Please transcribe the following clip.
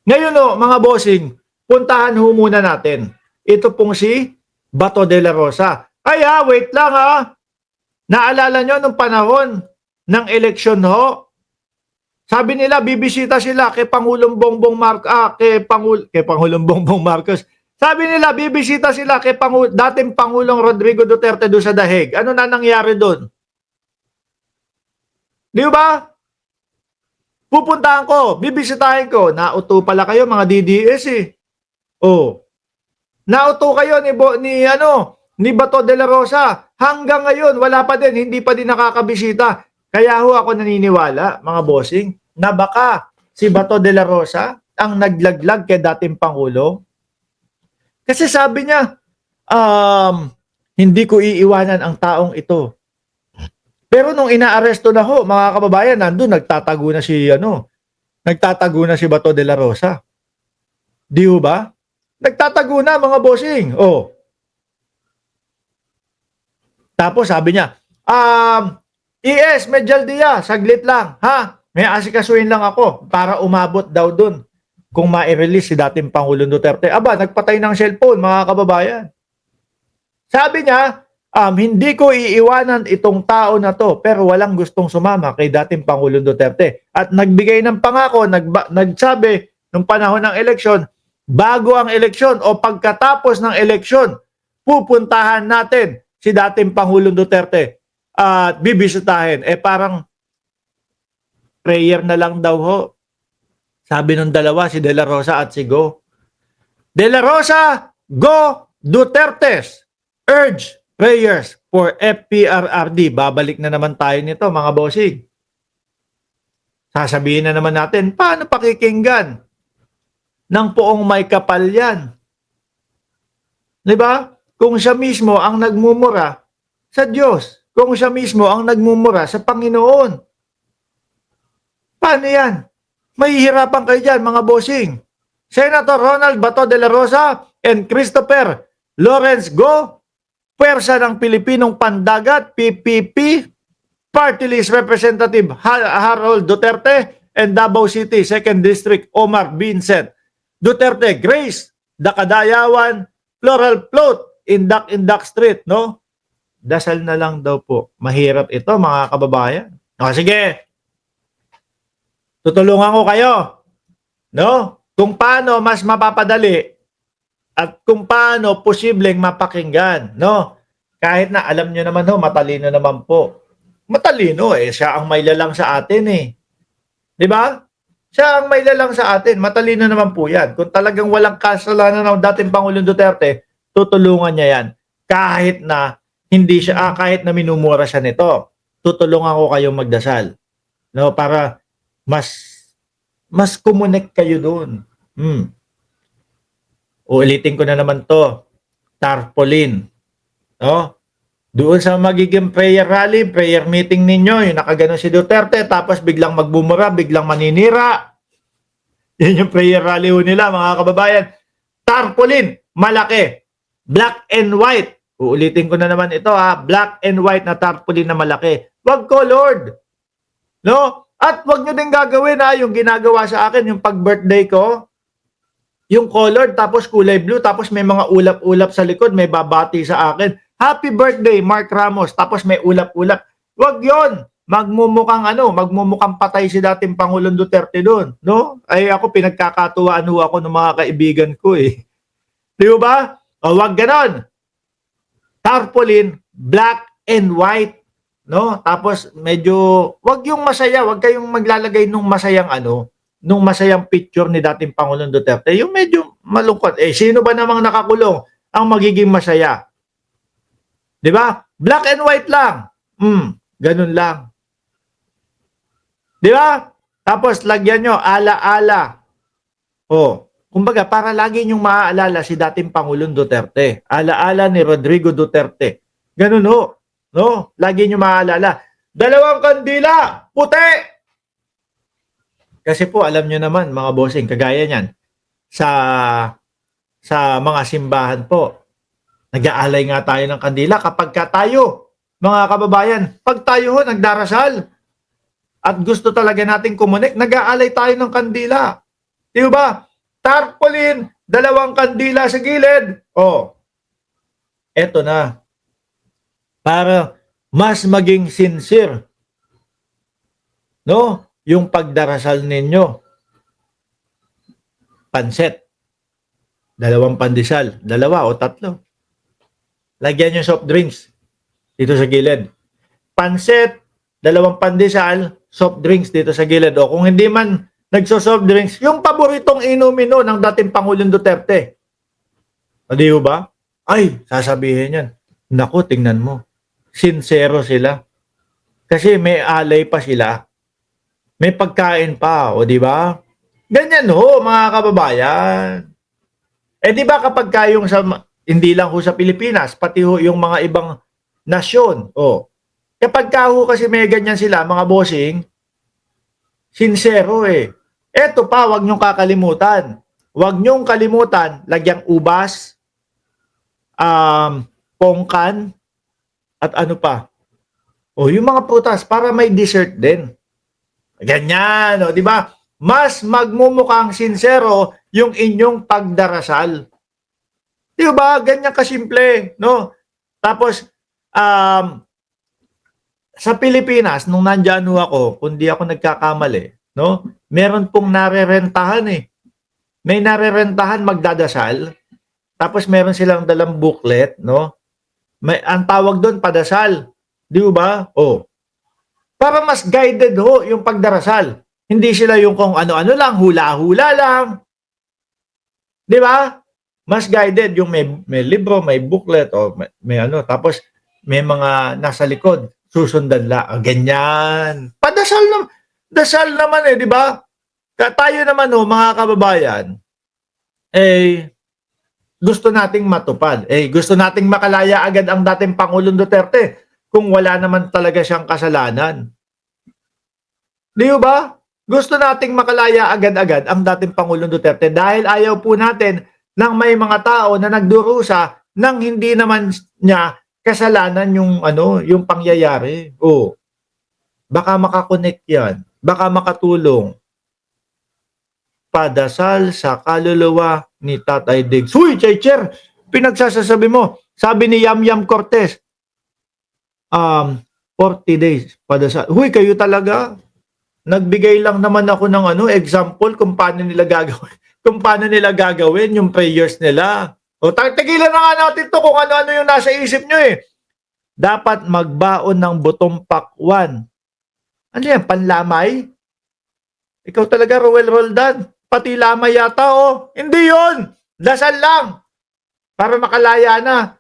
Ngayon o, mga bossing, puntahan ho muna natin. Ito pong si Bato de la Rosa. Ay wait lang Naalala nyo nung panahon ng eleksyon ho? Sabi nila bibisita sila kay Pangulong Bongbong kay Pangulong Bongbong Marcos. Sabi nila bibisita sila kay dating Pangulong Rodrigo Duterte doon sa Daheg. Ano na nangyari doon? Di ba? Pupuntahan ko, bibisitahin ko. Nauto pala kayo mga DDS eh. Oh. Nauto kayo ni Bato de la Rosa. Hanggang ngayon wala pa din, hindi pa din nakakabisita. Kaya ho ako naniniwala, mga bossing, na baka si Bato de la Rosa ang naglaglag kay dating Pangulo. Kasi sabi niya, hindi ko iiwanan ang taong ito. Pero nung inaaresto na ho, mga kababayan, nandun nagtatago na si Bato de la Rosa. Di ho ba? Nagtatago na, mga bossing. Oh. Tapos sabi niya, ES, Medjaldia, saglit lang, ha? May asikasuhin lang ako para umabot daw dun kung ma-release si dating Pangulong Duterte. Aba, nagpatay ng cellphone, mga kababayan. Sabi niya, hindi ko iiwanan itong tao na to, pero walang gustong sumama kay dating Pangulong Duterte. At nagbigay ng pangako, nagsabi nung panahon ng eleksyon, bago ang eleksyon o pagkatapos ng eleksyon, pupuntahan natin si dating Pangulong Duterte at bibisitahin. Parang prayer na lang daw ho. Sabi nung dalawa, si De La Rosa at si Go. De La Rosa, Go, Dutertes, urge prayers for FPRRD. Babalik na naman tayo nito, mga bossing. Sasabihin na naman natin, paano pakikinggan ng poong may kapal yan? Diba? Kung siya mismo ang nagmumura sa Diyos, kung siya mismo ang nagmumura sa Panginoon. Paano yan? Mahihirapan kayo dyan, mga bossing. Senator Ronald Bato de la Rosa and Christopher Lawrence Go, Pwersa ng Pilipinong Pandagat, PPP, Party List Representative Harold Duterte, and Davao City 2nd District Omar Vincent Duterte Grace, Dakadayawan, Floral Float, Indak Street, no? Dasal na lang daw po. Mahirap ito, mga kababayan. Sige. Tutulungan ko kayo. No? Kung paano mas mapapadali at kung paano posibleng mapakinggan, no? Kahit na alam nyo naman matalino naman po. Matalino siya ang may lalang sa atin eh. 'Di ba? Siya ang may lalang sa atin, matalino naman po 'yan. Kung talagang walang kasalanan ng dating Pangulong Duterte, tutulungan niya 'yan. Kahit na hindi siya kahit na minumura siya nito. Tutulungan ko kayong magdasal. No, para mas connect kayo doon. Uulitin ko na naman to. Tarpaulin. No? Doon sa magiging prayer rally, prayer meeting ninyo, yung nakaganon si Duterte, tapos biglang magbumura, biglang maninira. Yan yung prayer rally nila, mga kababayan. Tarpaulin, malaki. Black and white. Uulitin ko na naman ito black and white na tarpaulin na malaki. Wag colored. No? At wag nyo din gagawin yung ginagawa sa akin, yung pag-birthday ko, yung colored, tapos kulay blue, tapos may mga ulap-ulap sa likod, may babati sa akin. Happy birthday, Mark Ramos, tapos may ulap-ulap. Wag yon. Magmumukhang patay si dating Pangulong Duterte doon. No? Ay ako, pinagkakatuwaan ako ng mga kaibigan ko eh. Di ba? O wag ganon. Tarpaulin, black and white. No? Tapos medyo, wag yung masaya, wag kayong maglalagay nung masayang nung masayang picture ni dating Pangulong Duterte, yung medyo malungkot. Sino ba namang nakakulong ang magiging masaya? 'Di ba? Black and white lang. Ganun lang. 'Di ba? Tapos lagyan nyo ala-ala. Kumbaga para lagi nyong maaalala si dating Pangulong Duterte. Ala-ala ni Rodrigo Duterte. Ganun ho. No? Lagi nyo maaalala. 2 kandila, puti. Kasi po alam nyo naman mga bossing, kagaya niyan sa mga simbahan po, nag-aalay nga tayo ng kandila kapag tayo, mga kababayan, pag tayo nagdarasal at gusto talaga nating kumonek, nag-aalay tayo ng kandila. Di ba? tarpaulin, dalawang kandila sa gilid. Oh, eto na. Para mas maging sincere, no? Yung pagdarasal ninyo. Pansit, dalawang pandesal, dalawa o tatlo. Lagyan yung soft drinks dito sa gilid. Pansit, dalawang pandesal, soft drinks dito sa gilid. O kung hindi man nagso-soft drinks, yung paboritong inumin no, ng dating Pangulong Duterte. O di ba? Ay, sasabihin yan. Naku, tingnan mo. Sincero sila. Kasi may alay pa sila. May pagkain pa, o di ba? Ganyan ho, mga kababayan. Eh di ba kapag kayong sa hindi lang ho sa Pilipinas, pati ho yung mga ibang nasyon. Oh. Kapag ka ho kasi may ganyan sila, mga bossing, sincero eh. Eto pa, wag niyong kakalimutan. Wag niyong kalimutan, lagyang ubas, pongkan, at ano pa. O, yung mga prutas para may dessert din. Ganyan, o, di ba? Mas magmumukhang sincero yung inyong pagdarasal. Di ba? Ganyan kasimple, no? Tapos, sa Pilipinas, nung nandyan ho ako, kung di ako nagkakamali, no? Meron pong narerentahan eh. May narerentahan magdadasal, tapos meron silang dalang booklet, no? May, ang tawag doon, padasal. Di ba? Oh. Para mas guided ho yung pagdarasal. Hindi sila yung kung ano-ano lang, hula-hula lang. Di ba? Mas guided yung may libro, may booklet, o may ano. Tapos may mga nasa likod, susundan lang. Ganyan. Padasal naman. Dasal naman eh, di ba? Tayo naman ho, mga kababayan, eh, gusto nating matupad. Eh, gusto nating makalaya agad ang dating Pangulong Duterte kung wala naman talaga siyang kasalanan. Di ba? Gusto nating makalaya agad-agad ang dating Pangulong Duterte dahil ayaw po natin ng may mga tao na nagdurusa nang hindi naman niya kasalanan yung ano, yung pangyayari. Oh. Baka makakonect 'yan. Baka makatulong. Padasal sa kaluluwa ni Tatay Diggs. Huy, Checher, pinagsasasabi mo. Sabi ni Yam Yam Cortez, 40 days padasal. Huy, kayo talaga. Nagbigay lang naman ako ng ano, example kung paano nila gagawin. Kung paano nila gagawin yung prayers nila. O, tigilan na nga natin to kung ano-ano yung nasa isip nyo eh. Dapat magbaon ng butong pakwan. Ano yan, panlamay? Ikaw talaga, Roel Roldan. Pati lamay yata, oh. Hindi yon. Dasal lang. Para makalaya na.